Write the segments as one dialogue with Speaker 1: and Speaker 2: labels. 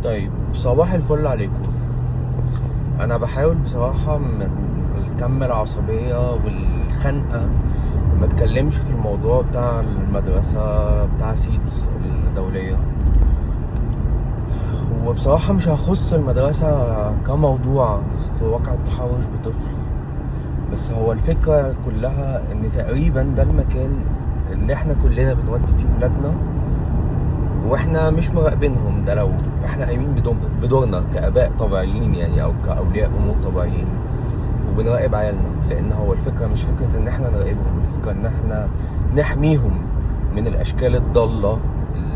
Speaker 1: طيب، صباح الفل عليكم. انا بحاول بصراحة من الكم العصبية والخنقة ما اتكلمش في الموضوع بتاع المدرسة بتاع سيدز الدولية. وبصراحة مش هخص المدرسة كموضوع في واقع التحرش بطفل، بس هو الفكرة كلها ان تقريبا ده المكان اللي احنا كلنا بنودي فيه ولادنا واحنا مش مراقبينهم. ده لو احنا قايمين بدورنا كآباء طبيعيين يعني او كأولياء امور طبيعيين وبنراقب عيالنا، لان هو الفكرة مش فكرة ان احنا نراقبهم، الفكرة ان احنا نحميهم من الاشكال الضالة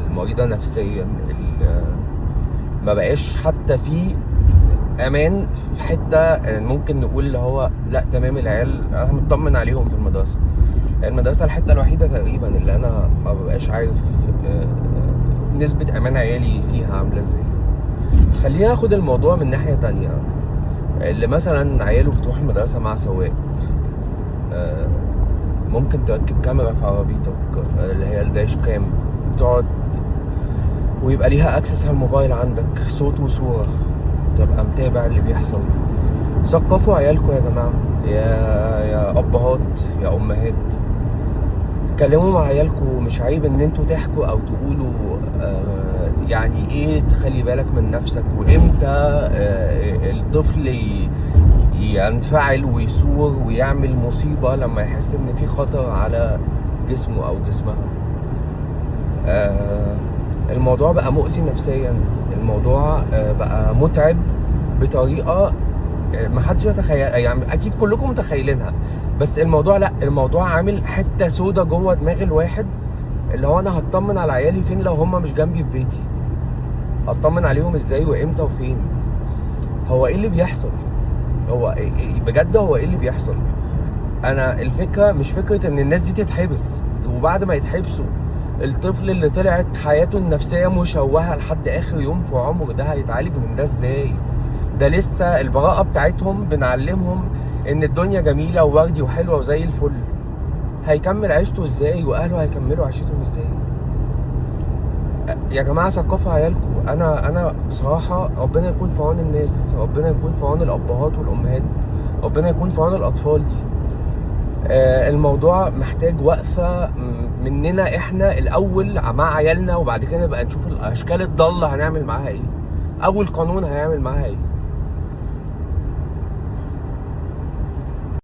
Speaker 1: المريضة نفسيا اللي ما بقاش حتى في امان في حتة ممكن نقول اللي هو لا تمام العيال انا مطمن عليهم في المدرسة. المدرسة الحتة الوحيدة تقريبا اللي انا ما ببقاش عارف نسبة امان عيالي فيها عاملة ازاي. بس خلينا ناخد الموضوع من ناحية تانية. اللي مثلا عياله بتروح المدرسة مع سواق، ممكن تركب كاميرا في عربيتك اللي هي الداش كام، تقعد ويبقى ليها اكسس على الموبايل عندك صوت وصورة، تبقى متابع اللي بيحصل. ثقفوا عيالكم يا جماعة، يا ابهات يا امهات، اتكلموا مع عيالكم. مش عيب ان انتوا تحكوا او تقولوا يعني ايه تخلي بالك من نفسك، وامتى الطفل ينفعل ويثور ويعمل مصيبة لما يحس ان في خطر على جسمه او جسمها. الموضوع بقى مؤذي نفسيا، الموضوع بقى متعب بطريقة محدش يتخيل، يعني اكيد كلكم متخيلينها. بس الموضوع لا، الموضوع عامل حته سودا جوه دماغ الواحد، اللي هو انا هطمن على عيالي فين لو هم مش جنبي في بيتي؟ هطمن عليهم ازاي وامتى وفين؟ هو ايه اللي بيحصل؟ هو بجد هو ايه اللي بيحصل؟ انا الفكره مش فكره ان الناس دي تتحبس وبعد ما يتحبسوا الطفل اللي طلعت حياته النفسيه مشوهه لحد اخر يوم في عمره ده هيتعالج من ده ازاي؟ ده لسه البراءة بتاعتهم بنعلمهم ان الدنيا جميلة ووردي وحلوة وزي الفل. هيكمل عيشته ازاي واهله هيكملوا عيشتهم ازاي؟ يا جماعة ثقفوا عيالكم. انا بصراحة ربنا يكون في عون الناس، ربنا يكون في عون الابهات والامهات، ربنا يكون في عون الاطفال دي. الموضوع محتاج وقفة مننا احنا الاول مع عيالنا، وبعد كده نبقى نشوف الاشكال الضالة هنعمل معاها ايه، او القانون هيعمل معاها ايه.